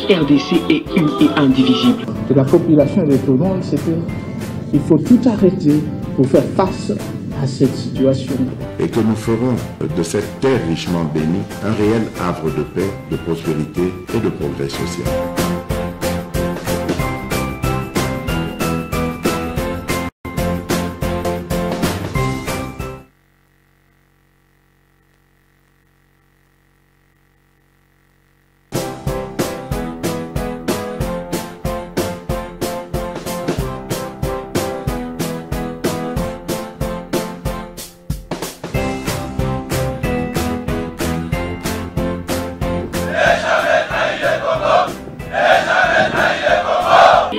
RDC est une et indivisible. De la population et de tout le monde, c'est qu'il faut tout arrêter pour faire face à cette situation. Et que nous ferons de cette terre richement bénie un réel havre de paix, de prospérité et de progrès social.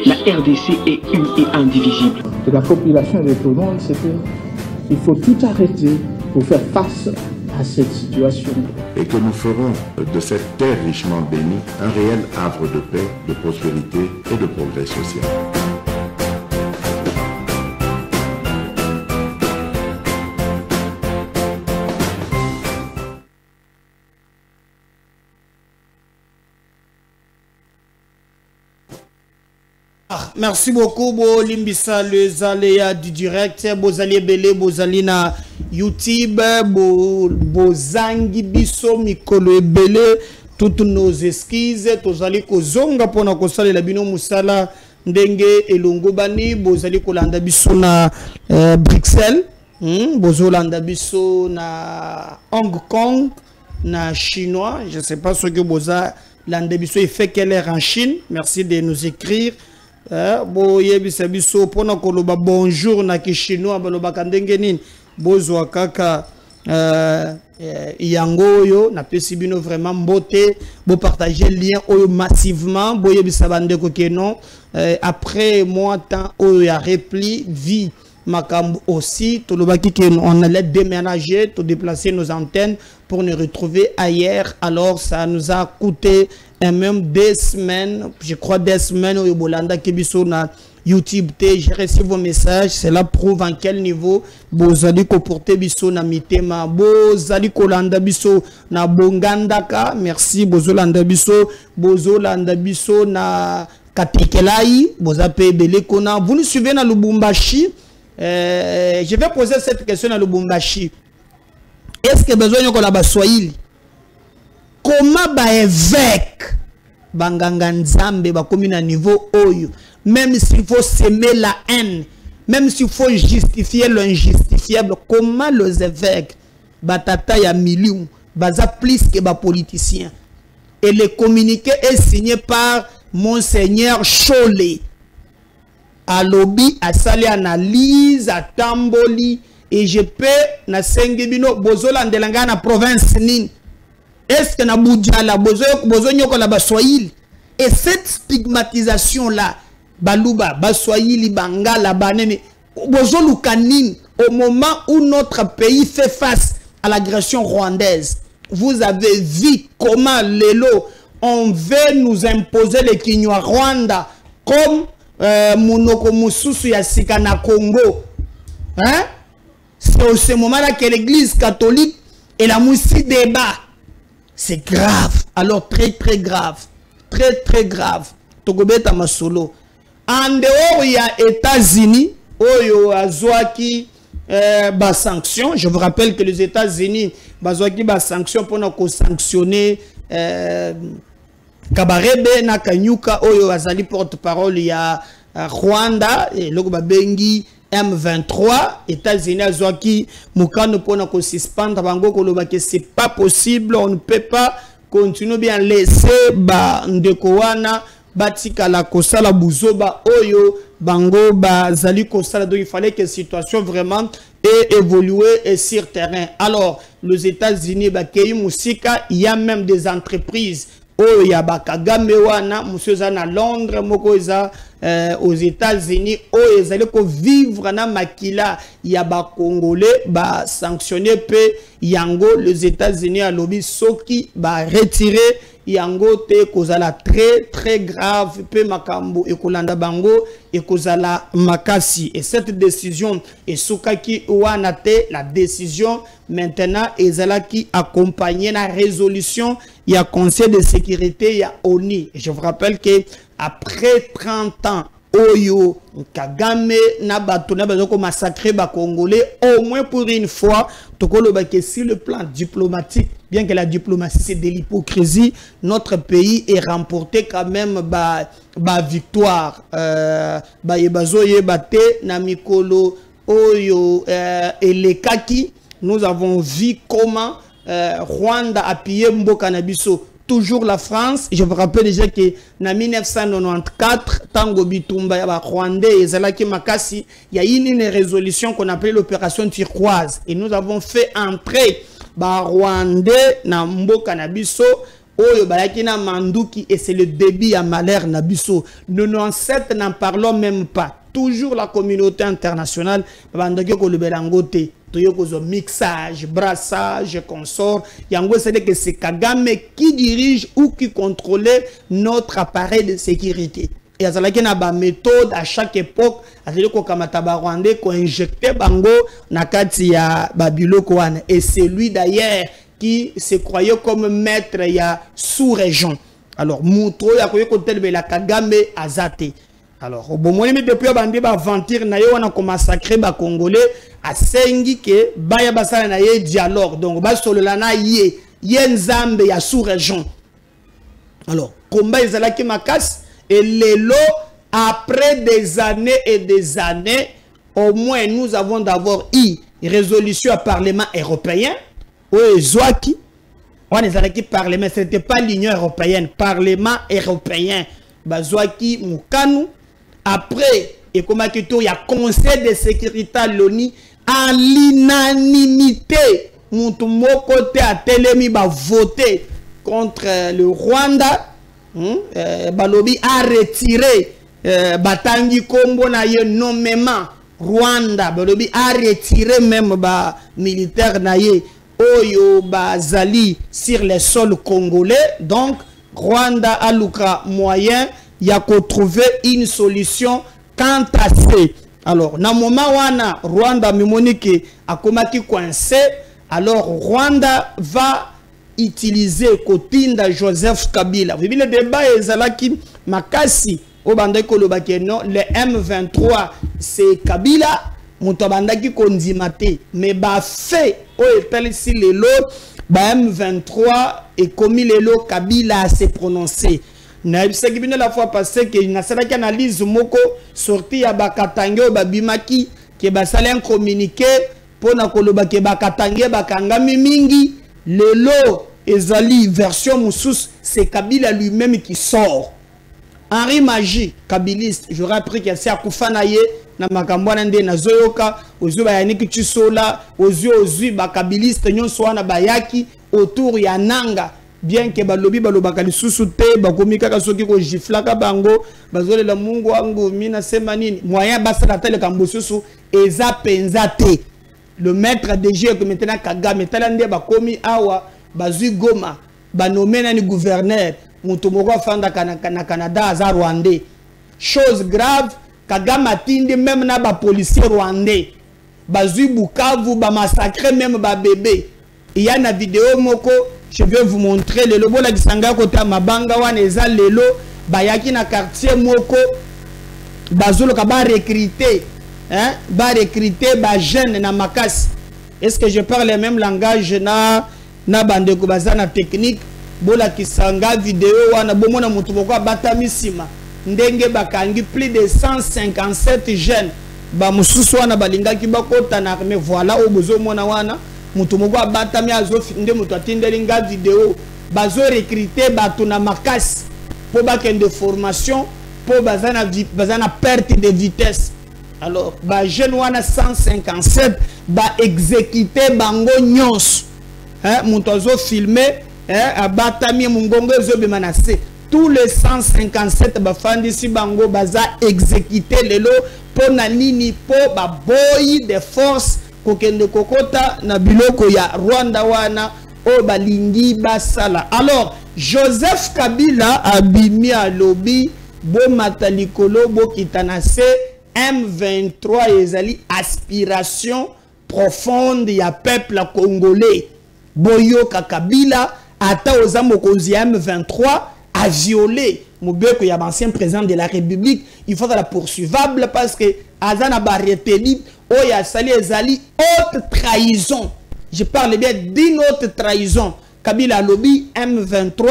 La RDC est une et indivisible. De la population et de tout le monde, c'est qu'il faut tout arrêter pour faire face à cette situation. Et que nous ferons de cette terre richement bénie un réel havre de paix, de prospérité et de progrès social. Merci beaucoup, Limbisa, les aléas du direct, Bozali Belé, Bozali na YouTube, Bozangi Biso, Mikolo Belé, toutes nos esquisses, Tozali Kozonga, Pona Kosale, la Bino Moussala, Ndenge, Elongo Bani, Bozali Kolanda Biso na Bruxelles, Bozolanda Biso na Hong Kong, na Chinois, je ne sais pas ce que Boza Landa Biso il fait quelle heure en Chine, merci de nous écrire. Bonjour na kishinois baloba kandenge nini bozwa kaka yango yo na pesi bino vraiment mbote bo partager lien oyo massivement boyebisa bandeko ke non après moi temps oyo ya repli vie makambo aussi tolobaki que on allait déménager to déplacer nos antennes pour nous retrouver ailleurs, alors ça nous a coûté même 2 semaines, je crois 2 semaines au Bolanda Kibiso na YouTube. J'ai reçu vos messages, cela prouve en quel niveau bozali ko porter biso na mitema, bozali ko landa biso na bongandaka, merci bozolanda biso na Katekelai, bozape belé kona. Vous nous suivez na Lubumbashi. Je vais poser cette question à Lubumbashi. Est-ce que besoin de la Swahili? Comment ba évêque banganga nzambe ba komi na niveau oyo, même s'il faut semer la haine, même s'il faut justifier l'injustifiable, comment les évêques batata ya millions baza plus que ba politiciens? Et le communiqué est signé par Monseigneur Cholé. À lobby, à sali analyse, à tamboli, et je peux na sengebino bozola ndelanga na province nini. Est-ce que na boudjala bozo nyoko la baswahili? Et cette stigmatisation là, baluba baswahili bangala banene bozo lukanine au moment où notre pays fait face à l'agression rwandaise. Vous avez vu comment l'élo on veut nous imposer le Kinyarwanda comme Monoko Mususu ya sika na Congo. Hein? C'est au ce moment-là que l'église catholique et la moussi débat. C'est grave. Alors très très grave. Très très grave. Togobeta masolo. En dehors il y a États-Unis, oyo azwaki ba sanction. Je vous rappelle que les États-Unis bazwaki ba sanction pour nous sanctionner Kabarebe na Kanyuka oyo azali porte-parole ya Rwanda et loko babengi M23. États-Unis azwaki mukano pona ko suspendre bango koloba que c'est pas possible, on ne peut pas continuer bien laisser ba ndeko wana batika la kosala buzoba oyo bango bazali kosala. Donc il fallait que la situation vraiment ait évolué et sur terrain. Alors les États-Unis bakei musika, il y a même des entreprises oh ya bakagame wana monsieur za na Londres moko eza aux États-Unis où ils allaient vivre na makila ya ba Congolais ba sanctionner pe yango les États-Unis à lobby soki ba retirer yango te kozala très grave pe makambo et kolanda bango et kozala makasi et cette décision et soukaki wana te la décision maintenant ezala qui accompagner la résolution il y a Conseil de sécurité il y a ONU et je vous rappelle que après 30 ans Oyo Kagame na bato na bazoko massacrer ba Congolais au moins pour une fois tokolo ba que sur le plan diplomatique bien que la diplomatie c'est de l'hypocrisie notre pays est remporté quand même ba victoire ba yebazo yebate na mikolo Oyo et les kaki nous avons vu comment Rwanda a pillé Mboka na biso. Toujours la France, je vous rappelle déjà que en 1994, Tango Bitumba ya Rwandais et Zalaki Makasi, il y a eu une résolution qu'on appelait l'opération turquoise. Et nous avons fait entrer Rwandais na Mboka na biso, Oyo Bayaki na Manduki, et c'est le débit à malheur na biso. 97 n'en parlons même pas. Toujours la communauté internationale, Bandaki ko lebelangote. Mixage, brassage, consort. Yango, c'est que c'est Kagame qui dirige ou qui contrôle notre appareil de sécurité. Et à cela qu'il y a une méthode à chaque époque, à cela qu'on a Rwandais qu'on injecté bango nakati ya babiloko wana. Et c'est lui d'ailleurs qui se croyait comme maître ya sous-région. Alors, Moutro ya koye kotel la Kagame azate. Alors, au bon moment depuis abandé ba aventure na yo wana ko massacrer ba Congolais a sengi ke baya basala na ye dialogue donc ba solo la na ye nzambe ya sous-région. Alors, combat ezalaki makas et lelo après des années et des années au moins nous avons d'abord eu résolution à Parlement européen ou Zouaki on ezalaki Parlement c'était pas l'Union européenne Parlement européen bazouaki mukanu. Après, et comme il y a Conseil de sécurité à l'ONU, à l'unanimité, mon côté à Télémi va voter contre le Rwanda. Balobi a retiré Batangi Kombo na ye nommément Rwanda. Balobi a retiré même ba militaire na ye Oyo Bazali sur les sols congolais. Donc, Rwanda a l'ouka moyen. Il y a qu'à trouver une solution quant à ces. Alors, dans le moment où Rwanda Mimonique a combattu coincé, alors Rwanda va utiliser Kotinda Joseph Kabila. Vous voyez le débat est là qui Makasi au bandeko le bakeno le M23 c'est Kabila mutabandaki kondimate mais ba fait au etel si le lot ba M23 et commis le lot Kabila s'est prononcé. Na c'est que la fois passée que na sala qui analyse moko sorti ya bakatange babimaki ke basala un communiqué pour na koloba ke bakatange bakangami mingi lelo ezali version musus c'est Kabila lui-même qui sort. Henri Magie kabiliste j'aurais appris que c'est akufana ye na makambo na nde na zoyoka ozu ba yaniki chisola ozu bakabiliste nyonso wana bayaki autour ya nanga. Bien que balobi balobaka lisusu te bakomika ka soki ko giflaka bango bazole la mungu wangu mina sema nini moyen basala tele kambosusu eza penza te le maître de jeu que maintenant Kagame talande bakomi awa bazui Goma banomé na ni gouverneur mutu moko afanda kana Canada aza Rwandais chose grave Kagame atindi même na ba policier rwandais bazui Bukavu ba massacrer même ba bébé il y a une vidéo moko. Je vais vous montrer le lobo la kisanga côté mabanga wana eza lelo bayaki na quartier moko bazolo ka ba recruter ba jeune na makasi. Est-ce que je parle le même langage na bandeko bazana technique bola kisanga vidéo wana bomona mutu moko batamisima ndenge bakangi plus de 157 jeunes ba mususu wana balingaki bakota na armée voilà au bozo mona wana mutu moko abatami azofi nde mutu atindelinga vidéo bazo recruter bato na makasi po bakende formation po bazana perte de vitesse. Alors ba jeune wana 157 ba exécuter bango nyonso mutu azo filmer abatami mungongo ezo bemanase tous les 157 bafandisi bango baza exécuté lelo po na nini po baboyi de force kokende kokota na biloko ya Rwanda wana o balingi basala. Alors Joseph Kabila abimi alobi bo matalikolo bo kitanase M23 ezali aspiration profonde ya peuple congolais. Boyo Kabila ata oza mokonzi M23 a violé Moubeko ya ancien président de la République. Il faut la poursuivable parce que Azana Barreteli Oya Sali ezali haute trahison. Je parle bien d'une autre trahison. Kabila lobby M23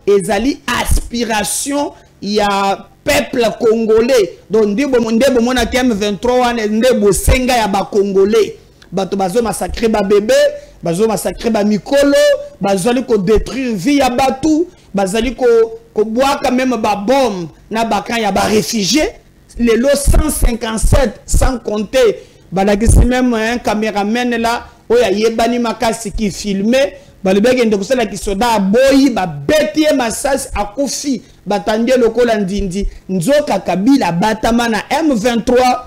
ezali aspiration ya peuple congolais. Donc ndebo mona M23 wana ndebo senga ya ba congolais. Bato bazo massacrer ba bébé, bazo massacrer ba mikolo, bazali ko détruire vie ya batu, bazali ko boire quand même ba bombe na bakan ya ba réfugiés. Les lots 157 sans compter balakisi même un caméraman là oya yebani makasi qui filmait balibeke ndekosala ki soda boyi ba betie masasi akufi batandie lokola ndindi nzoka Kabila batama na M23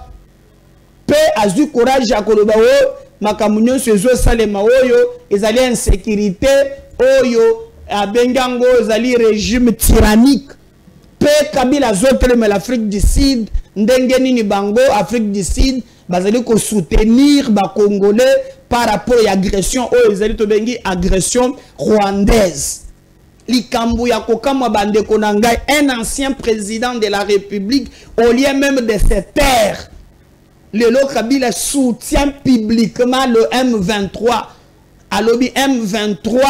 pe azu courage ya koloba o makamunyo sezo salema oyo ezali insécurité oyo abengango ezali régime tyrannique pe Kabila zotelema l'Afrique du Sud ndenge nini bango Afrique du Sud bazali ko soutenir ba congolais par rapport à l'agression oyo ezali to bengi agression rwandaise. Likambu ya kokama bandeko na ngai un ancien président de la République au lieu même de se taire. Lelo Kabila soutient publiquement le M23. Alobi M23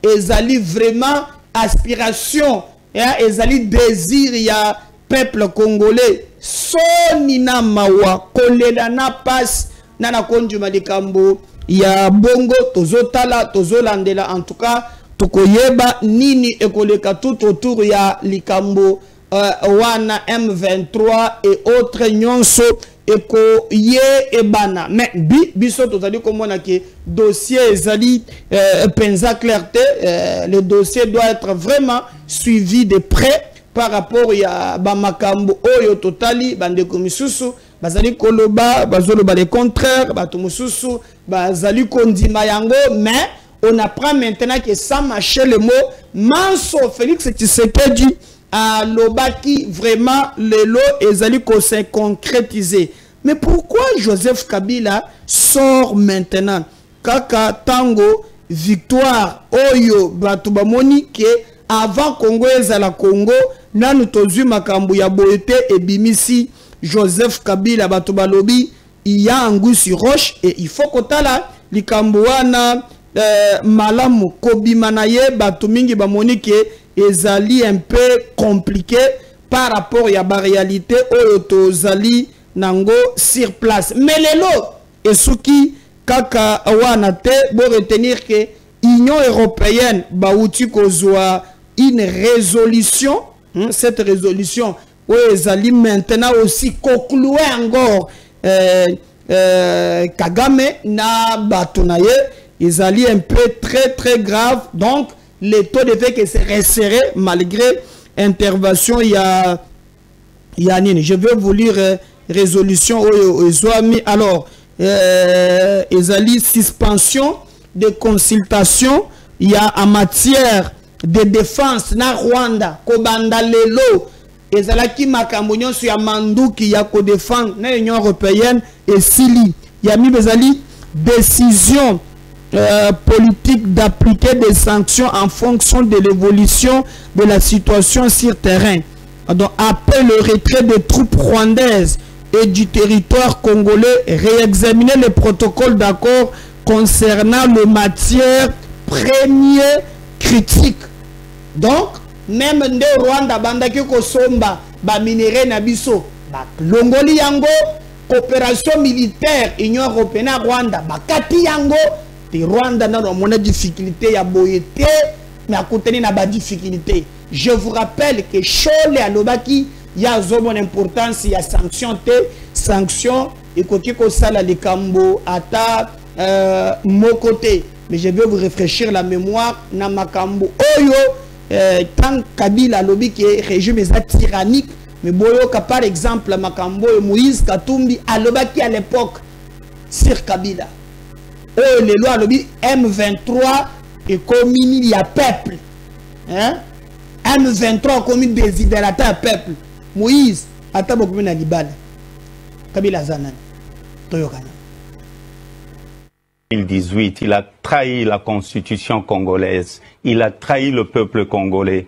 ezali vraiment aspiration ezali désir ya peuple congolais. Sonina mawa kolela na passe nana konjuma likambo ya bongo tozotala tozolandela en tout cas tokoyeba nini ekoleka tout autour ya likambo wana M23 et autres nyonso eko ye ebana. Mais biso tozali komona ke dossier ezali penza clarté, le dossier doit être vraiment suivi de près par rapport à bamakambo oyo totali bandeko misusu bazali koloba bazoloba le contraire bato mususu bazali kondima yango. Mais on apprend maintenant que sans mâcher le mot Manso Félix Tshisekedi a lobaki vraiment le lot ezali ko se concrétiser. Mais pourquoi Joseph Kabila sort maintenant kaka tango victoire oyo bato bamoni ke avant Congo ezala Congo nanu tozui makambu ya boete et bimisi Joseph Kabila bato balobi iya angusi roche et il faut kotala likambu wana malamu kobima na ye bato mingi bamoni ke ezali un peu compliqué par rapport ya ba réalité oyo tozali nango sur place. Mais lelo esuki kaka wana te bo retenir que Union européenne bauti kozwa une résolution. Cette résolution ezali maintenant aussi conclue encore Kagame na batonaye ezali un peu très grave. Donc le taux de fait que c'est resserré malgré intervention il y a nini. Je vais vous lire résolution ozoami. Alors ezali suspension de consultation il y a en matière de défense na Rwanda kobanda lelo ezalaki makambo nyonso ya manduki ya ko défendre na Union européenne et sili ya mi bezali décision politique d'appliquer des sanctions en fonction de l'évolution de la situation sur terrain. Donc après le retrait des troupes rwandaises et du territoire congolais, réexaminer les protocoles d'accord concernant les matières premières critiques. Donc même nde Rwanda bandaki ko somba ba minéraux na biso ba longoli yango coopération militaire Union européenne Rwanda ba kati yango te Rwanda na mona difficulté ya boyete mais akuteni na ba difficulté. Je vous rappelle que Chole alobaki ya zomo importance ya sanction te sanction ekoki ko sala likambo ata mon côté. Mais je vais vous réfléchir la mémoire na makambo oyo tant Kabila lobby qui est régime tyrannique, mais boyoka par exemple Makambo et Moïse Katumbi alobaki à l'époque sur Kabila. Oh les lois lobby M23 et commune il y a peuple. Hein? M23 commune désidérateur peuple. Moïse atabo commune Alibal. Kabila Zanan. Toyokana. 2018, il a trahi la constitution congolaise, il a trahi le peuple congolais,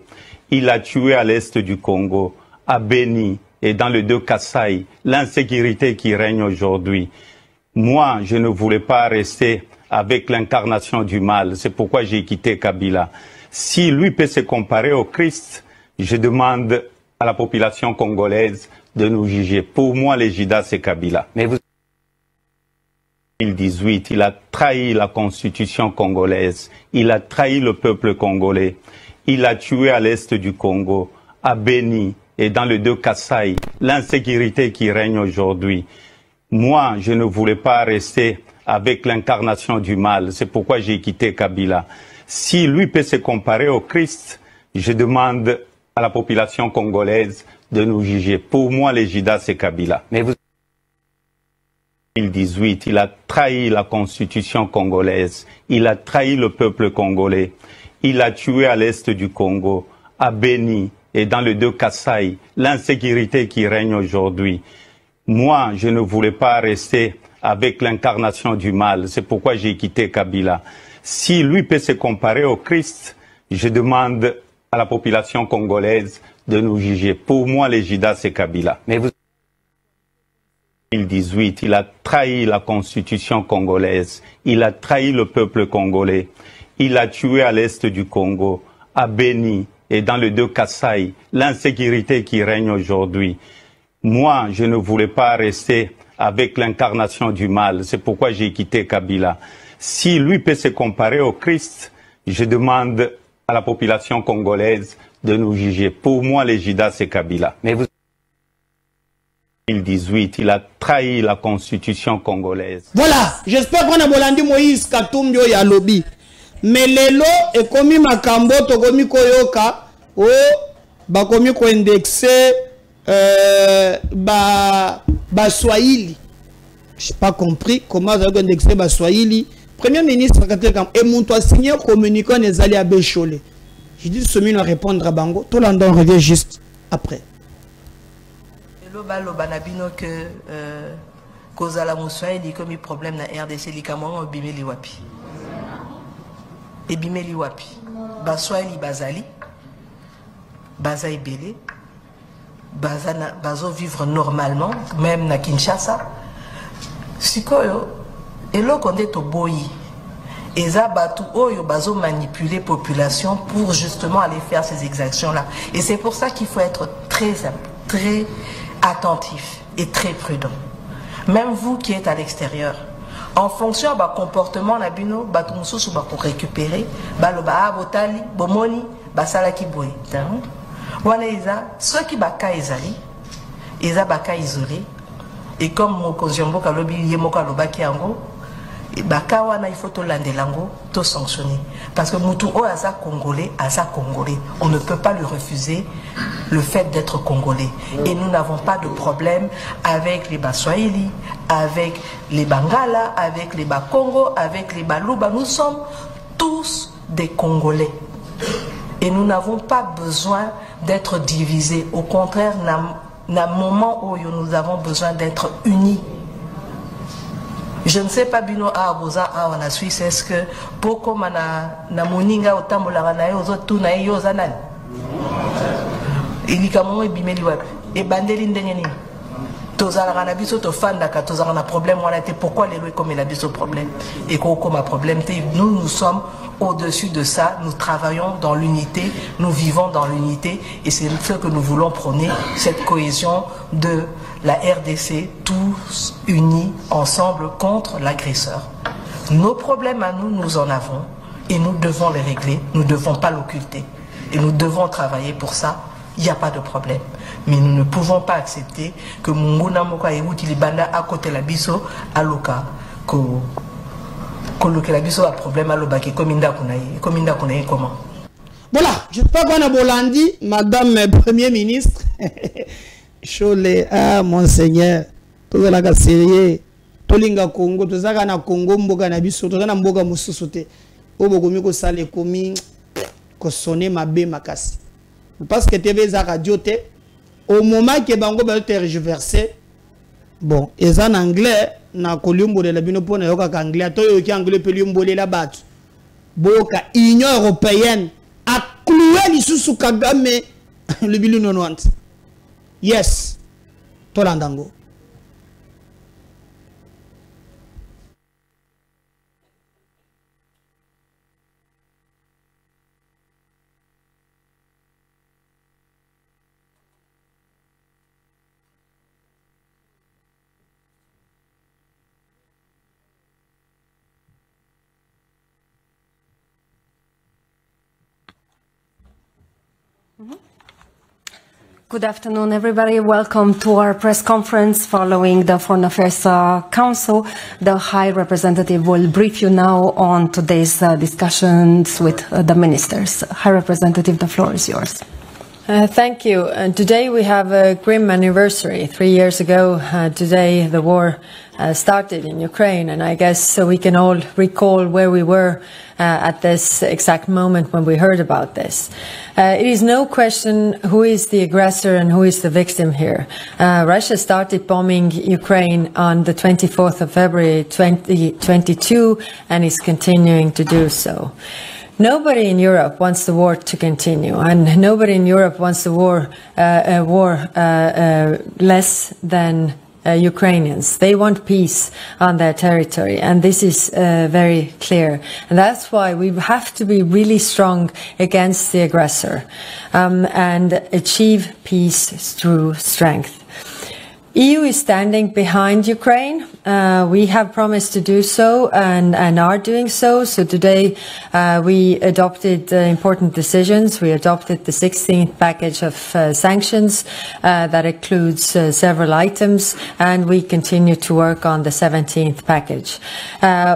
il a tué à l'est du Congo, à Beni et dans le 2 Kasaï, l'insécurité qui règne aujourd'hui. Moi, je ne voulais pas rester avec l'incarnation du mal, c'est pourquoi j'ai quitté Kabila. Si lui peut se comparer au Christ, je demande à la population congolaise de nous juger. Pour moi, les Judas, c'est Kabila. Mais vous... 2018, il a trahi la constitution congolaise, il a trahi le peuple congolais, il a tué à l'est du Congo, à Beni et dans le 2 Kasaï, l'insécurité qui règne aujourd'hui. Moi, je ne voulais pas rester avec l'incarnation du mal, c'est pourquoi j'ai quitté Kabila. Si lui peut se comparer au Christ, je demande à la population congolaise de nous juger. Pour moi, les Judas, c'est Kabila. Mais vous... 2018, il a trahi la constitution congolaise, il a trahi le peuple congolais, il a tué à l'est du Congo, à Beni et dans le 2 Kasaï, l'insécurité qui règne aujourd'hui. Moi, je ne voulais pas rester avec l'incarnation du mal, c'est pourquoi j'ai quitté Kabila. Si lui peut se comparer au Christ, je demande à la population congolaise de nous juger. Pour moi, les Judas, c'est Kabila. Mais vous... 2018, il a trahi la constitution congolaise, il a trahi le peuple congolais, il a tué à l'est du Congo, à Beni et dans le 2 Kasaï, l'insécurité qui règne aujourd'hui. Moi, je ne voulais pas rester avec l'incarnation du mal, c'est pourquoi j'ai quitté Kabila. Si lui peut se comparer au Christ, je demande à la population congolaise de nous juger. Pour moi, les Judas, c'est Kabila. Mais vous... 2018, il a trahi la constitution congolaise. Voilà, j'espère qu'on a bolandi Moïse Katumbi ya lobby. Mais lelo et komi makambo to komi koyoka o ba komi ko indexer ba Swahili. Je n'ai pas compris comment vous avez indexé ba Swahili. Premier ministre et mon toi signé communiquant les alliés à Bécholé. Je dis ce mine à répondre à Bango. Tout le monde revient juste après. Loba nabino que kozala Swahili comme problème na RDC likamwa bimeli wapi. Et bimeli wapi. Ba Swahili bazali baza ibele bazo vivre normalement même na Kinshasa. Sikoyo eloko nde to boyi eza batu oyo bazo manipuler population pour justement aller faire ces exactions là. Et c'est pour ça qu'il faut être très attentif et très prudent. Même vous qui êtes à l'extérieur, en fonction de comportement nabino batumsusu ba pour récupérer baloba botali bomoni basala ki boy. Wana eza ceux qui baka ezali eza baka isolé et comme mokonzi mboka lobi yemoka lobaki yango baka wana il faut to landelango to sanctionner parce que mutu o asa congolais, on ne peut pas lui refuser le fait d'être congolais. Et nous n'avons pas de problème avec les Baswahili, avec les Bangala, avec les Bakongo, avec les Baluba. Nous sommes tous des Congolais. Et nous n'avons pas besoin d'être divisés. Au contraire, dans un moment où nous avons besoin d'être unis. Je ne sais pas bino a boza a en Suisse est-ce que poko mana na moninga otambola na yo zo na yo zanan ilikamu bimeli wapi e bandeli ndenge nini tozala na biso to fanda ka tozala na problème wana te pourquoi les lois comme il a biso problème et comme un problème te nous sommes au-dessus de ça, nous travaillons dans l'unité, nous vivons dans l'unité et c'est ce que nous voulons prôner, cette cohésion de la RDC, tous unis ensemble contre l'agresseur. Nos problèmes à nous, nous en avons et nous devons les régler, nous ne devons pas l'occulter et nous devons travailler pour ça, il n'y a pas de problème. Mais nous ne pouvons pas accepter que Munguna Moka et Outilibanda à côté la biso à Loka, que la biso a problème à l'obaki, comme inda kunaï comment. Voilà, je ne sais pas quoi Bolandi, Madame Premier ministre. Chole, ah, Monseigneur, tout ça là, sérieux. Tolinga Congo, tout ça na Congo, mboga na biso, tout ça na mboga mususote. Obogomi ko sale komi, ko sonne ma be makasi. Parce que TV za radio te, au moment que bango ba tergiversé, bon, et en anglais, na kolumbo de la bino pona yoka anglais, to yoki anglais pe lumbo la bat. Boka Union européenne a cloué l'Isusu Kagame le bilu 90. Yes. Tolandango. Good afternoon, everybody. Welcome to our press conference following the Foreign Affairs Council. The High Representative will brief you now on today's discussions with the ministers. High Representative, the floor is yours. Thank you. Today we have a grim anniversary. 3 years ago, today the war started in Ukraine, and I guess we can all recall where we were at this exact moment when we heard about this. It is no question who is the aggressor and who is the victim here. Russia started bombing Ukraine on the 24th of February 2022 and is continuing to do so. Nobody in Europe wants the war to continue, and nobody in Europe wants the war less than Ukrainians. They want peace on their territory, and this is very clear. And that's why we have to be really strong against the aggressor and achieve peace through strength. EU is standing behind Ukraine. We have promised to do so and are doing so. So today we adopted important decisions. We adopted the 16th package of sanctions that includes several items, and we continue to work on the 17th package.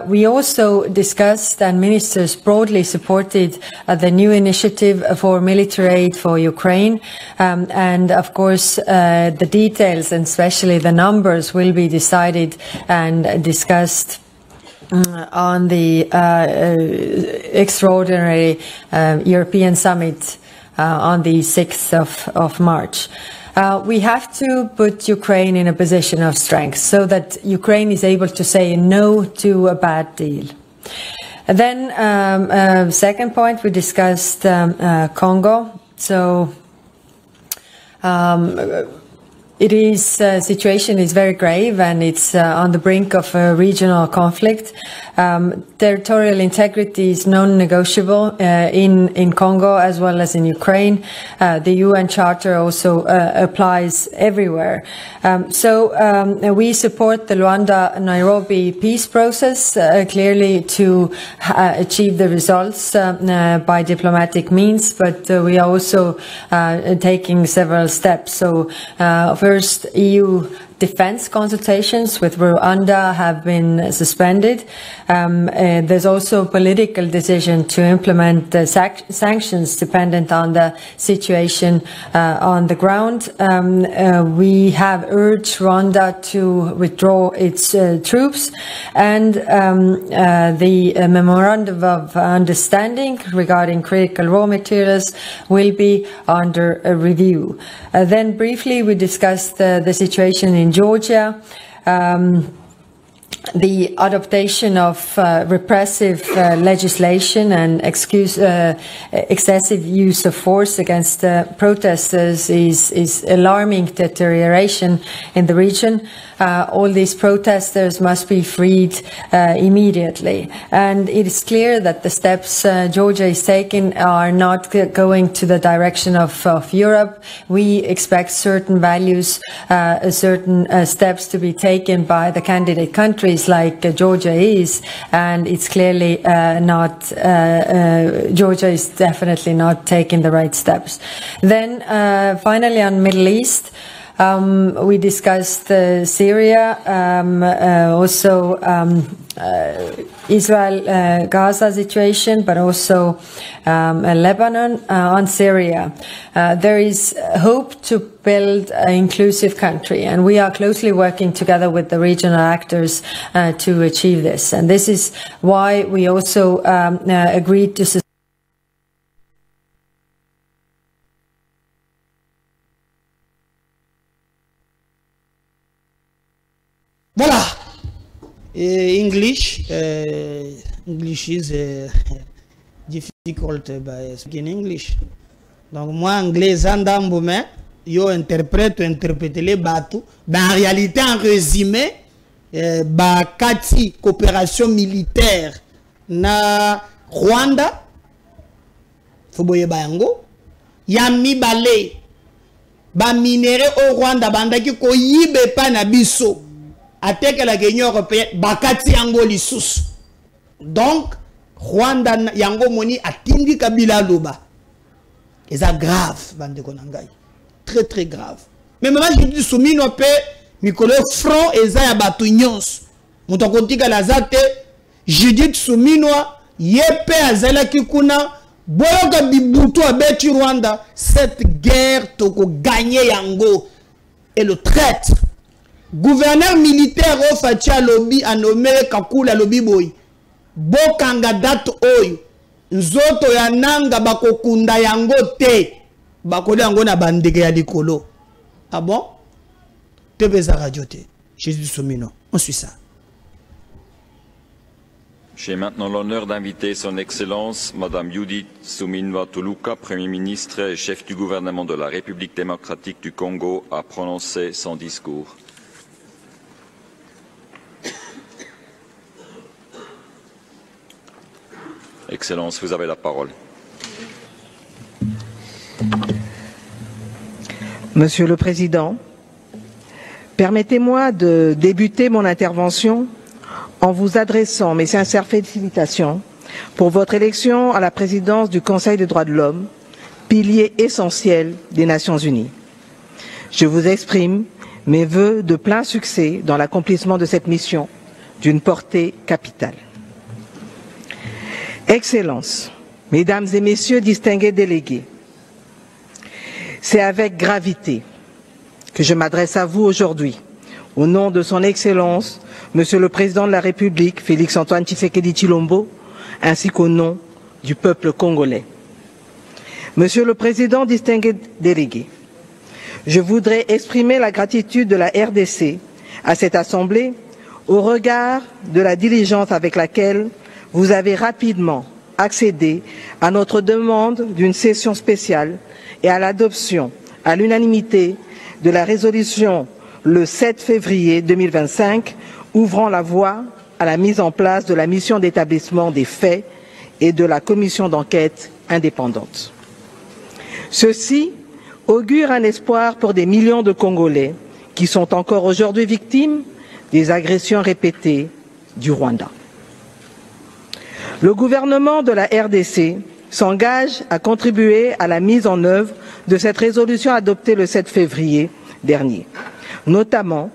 We also discussed, and ministers broadly supported, the new initiative for military aid for Ukraine. And of course, the details and especially the numbers will be decided and discussed on the extraordinary European summit on the 6th of March. We have to put Ukraine in a position of strength so that Ukraine is able to say no to a bad deal. And then, second point, we discussed Congo. So, situation is very grave, and it's on the brink of a regional conflict. Territorial integrity is non-negotiable in Congo as well as in Ukraine. The UN Charter also applies everywhere. We support the Luanda-Nairobi peace process clearly to achieve the results by diplomatic means, but we are also taking several steps. So first, EU defense consultations with Rwanda have been suspended. There's also a political decision to implement the sanctions dependent on the situation on the ground. We have urged Rwanda to withdraw its troops, and the memorandum of understanding regarding critical raw materials will be under a review. Then briefly we discussed the situation in Georgia, the adoption of repressive legislation and excessive use of force against protesters is alarming deterioration in the region. All these protesters must be freed immediately. And it is clear that the steps Georgia is taking are not going to the direction of Europe. We expect certain values, certain steps to be taken by the candidate countries like Georgia is, and it's clearly not, Georgia is definitely not taking the right steps. Then finally on Middle East, We discussed Syria, also Israel-Gaza situation, but also Lebanon. On Syria, there is hope to build an inclusive country, and we are closely working together with the regional actors to achieve this. And this is why we also agreed to Voilà. English is difficult by speaking English. Donc moi anglais andambo mais yo interpréter les bateaux. Ben en réalité en résumé kati coopération militaire na Rwanda foboye bayango ya mibale ba minéraux au Rwanda bandaki ko yibe pa na biso. Ateke la Union européenne bakati yango lisusu. Donc Rwanda yango moni atindi Kabila loba. Et ça grave bande konangai. Très très grave. Mais maman je dis soumino pe mikolo front eza ya batu nyonso. Muto kontika la zate Judith soumino yepe azala kikuna boyoka bibutu abeti Rwanda. Cette guerre toko gagner yango et le traître gouverneur militaire au Fatia Lobby a nommé Kakula Lobby Boy. Bokanga date oyo. Nzoto ya nanga bakokunda yango te. Bakole yango na bandege ya likolo. Ah bon? Tebeza radio te. Jésus Somino. On suit ça. J'ai maintenant l'honneur d'inviter son Excellence, Madame Judith Suminwa Tuluka, Premier ministre et chef du gouvernement de la République démocratique du Congo, à prononcer son discours. Excellence, vous avez la parole. Monsieur le Président, permettez-moi de débuter mon intervention en vous adressant mes sincères félicitations pour votre élection à la présidence du Conseil des droits de l'homme, pilier essentiel des Nations Unies. Je vous exprime mes vœux de plein succès dans l'accomplissement de cette mission d'une portée capitale. Excellences, Mesdames et Messieurs distingués délégués, c'est avec gravité que je m'adresse à vous aujourd'hui, au nom de son Excellence, Monsieur le Président de la République, Félix-Antoine Tshisekedi Tshilombo, ainsi qu'au nom du peuple congolais. Monsieur le Président distingué délégué, je voudrais exprimer la gratitude de la RDC à cette Assemblée au regard de la diligence avec laquelle vous avez rapidement accédé à notre demande d'une session spéciale et à l'adoption à l'unanimité de la résolution le 7 février 2025 ouvrant la voie à la mise en place de la mission d'établissement des faits et de la commission d'enquête indépendante. Ceci augure un espoir pour des millions de Congolais qui sont encore aujourd'hui victimes des agressions répétées du Rwanda. Le gouvernement de la RDC s'engage à contribuer à la mise en œuvre de cette résolution adoptée le 7 février dernier, notamment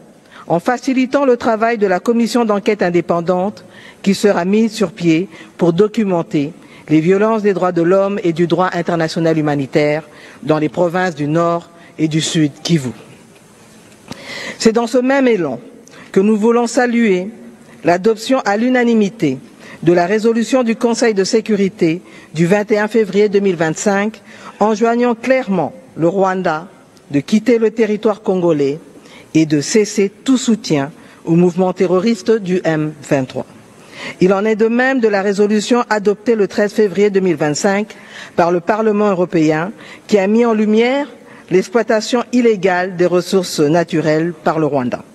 en facilitant le travail de la commission d'enquête indépendante qui sera mise sur pied pour documenter les violences des droits de l'homme et du droit international humanitaire dans les provinces du Nord et du Sud Kivu. C'est dans ce même élan que nous voulons saluer l'adoption à l'unanimité de la résolution du Conseil de sécurité du 21 février 2025 enjoignant clairement le Rwanda de quitter le territoire congolais et de cesser tout soutien au mouvement terroriste du M23. Il en est de même de la résolution adoptée le 13 février 2025 par le Parlement européen qui a mis en lumière l'exploitation illégale des ressources naturelles par le Rwanda.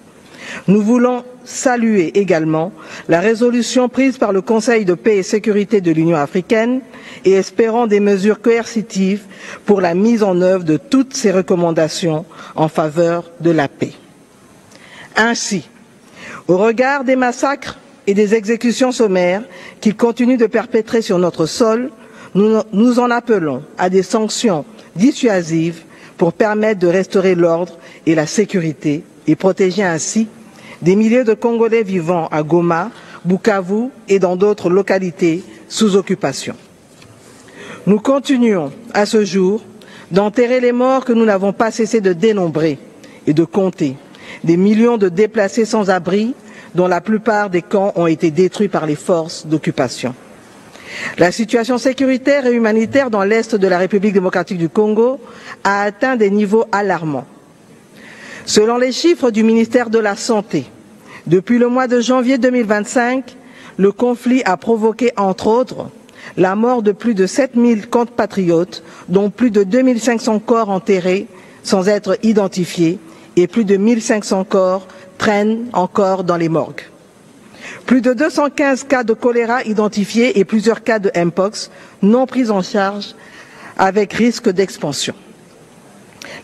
Nous voulons saluer également la résolution prise par le Conseil de paix et sécurité de l'Union africaine et espérons des mesures coercitives pour la mise en œuvre de toutes ces recommandations en faveur de la paix. Ainsi, au regard des massacres et des exécutions sommaires qu'ils continuent de perpétrer sur notre sol, nous en appelons à des sanctions dissuasives pour permettre de restaurer l'ordre et la sécurité et protéger ainsi des milliers de Congolais vivant à Goma, Bukavu et dans d'autres localités sous occupation. Nous continuons à ce jour d'enterrer les morts que nous n'avons pas cessé de dénombrer et de compter, des millions de déplacés sans abri dont la plupart des camps ont été détruits par les forces d'occupation. La situation sécuritaire et humanitaire dans l'est de la République démocratique du Congo a atteint des niveaux alarmants. Selon les chiffres du ministère de la Santé, depuis le mois de janvier 2025, le conflit a provoqué, entre autres, la mort de plus de 7000 compatriotes, dont plus de 2500 corps enterrés sans être identifiés et plus de 1500 corps traînent encore dans les morgues. Plus de 215 cas de choléra identifiés et plusieurs cas de Mpox non pris en charge avec risque d'expansion.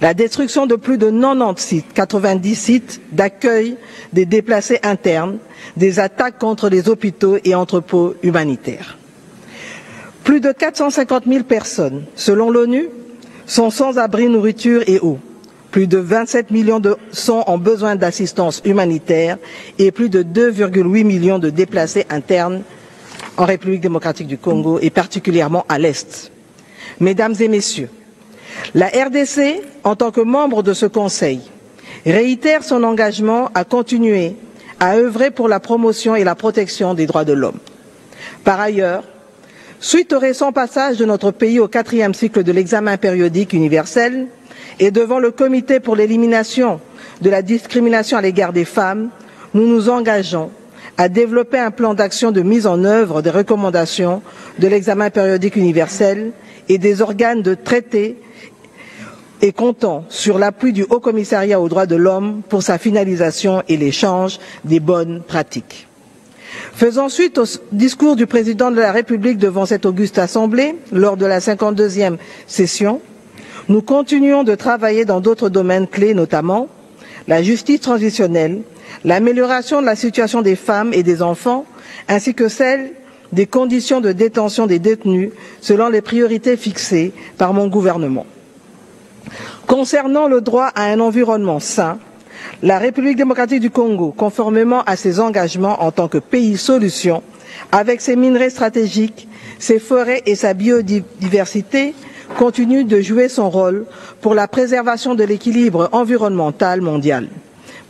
La destruction de plus de 90 sites, 90 sites d'accueil des déplacés internes, des attaques contre les hôpitaux et entrepôts humanitaires. Plus de 450 000 personnes, selon l'ONU, sont sans abri, nourriture et eau. Plus de 27 millions sont en besoin d'assistance humanitaire et plus de 2,8 millions de déplacés internes en République démocratique du Congo et particulièrement à l'Est. Mesdames et Messieurs, la RDC, en tant que membre de ce Conseil, réitère son engagement à continuer à œuvrer pour la promotion et la protection des droits de l'homme. Par ailleurs, suite au récent passage de notre pays au 4e cycle de l'examen périodique universel et devant le Comité pour l'élimination de la discrimination à l'égard des femmes, nous nous engageons à développer un plan d'action de mise en œuvre des recommandations de l'examen périodique universel et des organes de traité et comptant sur l'appui du Haut Commissariat aux droits de l'homme pour sa finalisation et l'échange des bonnes pratiques. Faisant suite au discours du président de la République devant cette auguste Assemblée lors de la 52e session, nous continuons de travailler dans d'autres domaines clés, notamment la justice transitionnelle, l'amélioration de la situation des femmes et des enfants, ainsi que celle des conditions de détention des détenus selon les priorités fixées par mon gouvernement. Concernant le droit à un environnement sain, la République démocratique du Congo, conformément à ses engagements en tant que pays solution, avec ses minerais stratégiques, ses forêts et sa biodiversité, continue de jouer son rôle pour la préservation de l'équilibre environnemental mondial,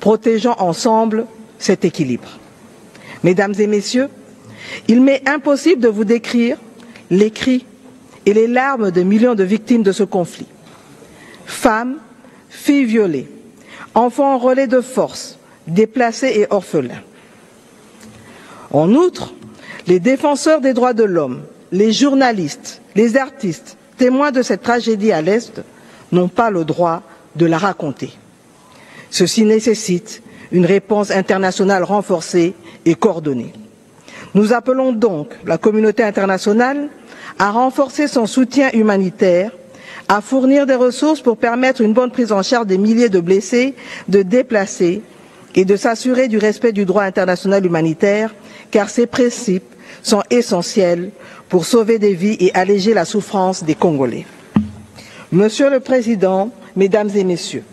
protégeant ensemble cet équilibre. Mesdames et Messieurs, il m'est impossible de vous décrire les cris et les larmes de millions de victimes de ce conflit. Femmes, filles violées, enfants enrôlés de force, déplacés et orphelins. En outre, les défenseurs des droits de l'homme, les journalistes, les artistes, témoins de cette tragédie à l'Est, n'ont pas le droit de la raconter. Ceci nécessite une réponse internationale renforcée et coordonnée. Nous appelons donc la communauté internationale à renforcer son soutien humanitaire, à fournir des ressources pour permettre une bonne prise en charge des milliers de blessés, de déplacés et de s'assurer du respect du droit international humanitaire, car ces principes sont essentiels pour sauver des vies et alléger la souffrance des Congolais. Monsieur le Président, Mesdames et Messieurs,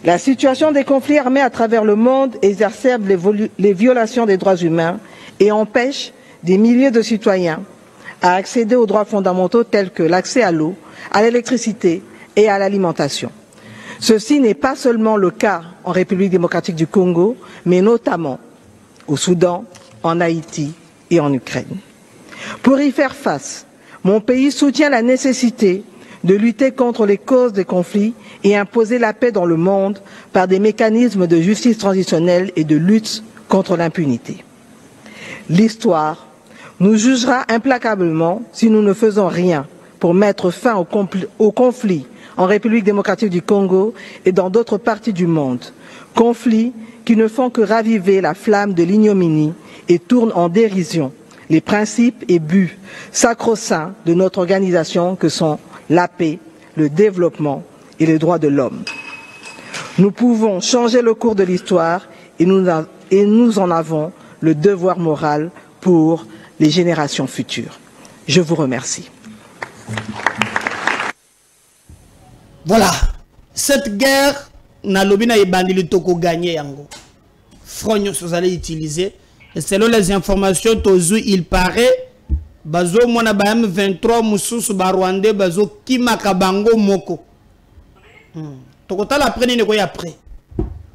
la situation des conflits armés à travers le monde exacerbe les violations des droits humains et empêche des milliers de citoyens à accéder aux droits fondamentaux tels que l'accès à l'eau, à l'électricité et à l'alimentation. Ceci n'est pas seulement le cas en République démocratique du Congo, mais notamment au Soudan, en Haïti et en Ukraine. Pour y faire face, mon pays soutient la nécessité de lutter contre les causes des conflits et imposer la paix dans le monde par des mécanismes de justice transitionnelle et de lutte contre l'impunité. L'histoire nous jugera implacablement si nous ne faisons rien pour mettre fin au conflit en République démocratique du Congo et dans d'autres parties du monde, conflits qui ne font que raviver la flamme de l'ignominie et tournent en dérision les principes et buts sacro-saints de notre organisation que sont la paix, le développement et les droits de l'homme. Nous pouvons changer le cours de l'histoire et nous en avons le devoir moral pour les générations futures. Je vous remercie. Voilà, cette guerre na lobby na ebandili toko gagner yango. Front vous allez utiliser. Et selon les informations tozu il paraît bazo mona ba M23 mususu ba Rwandais bazo kimaka bango moko. Toko tala après ne ko après.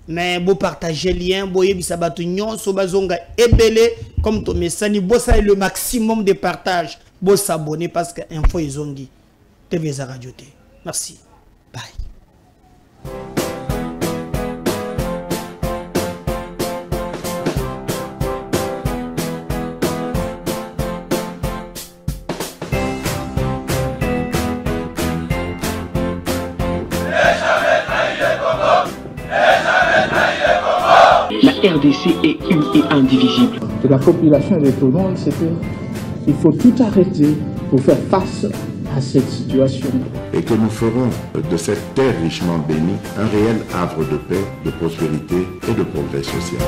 Mais vous partagez le lien, vous yebisa batu nyonso bazonga ebele comme ton message bo ça le maximum de partage. Vous s'abonner parce que info izongi TV za radio T. Merci. Bye. La RDC est une et indivisible. De la population et de tout le monde, c'est qu'il faut tout arrêter pour faire face à cette situation. Et que nous ferons de cette terre richement bénie un réel havre de paix, de prospérité et de progrès social.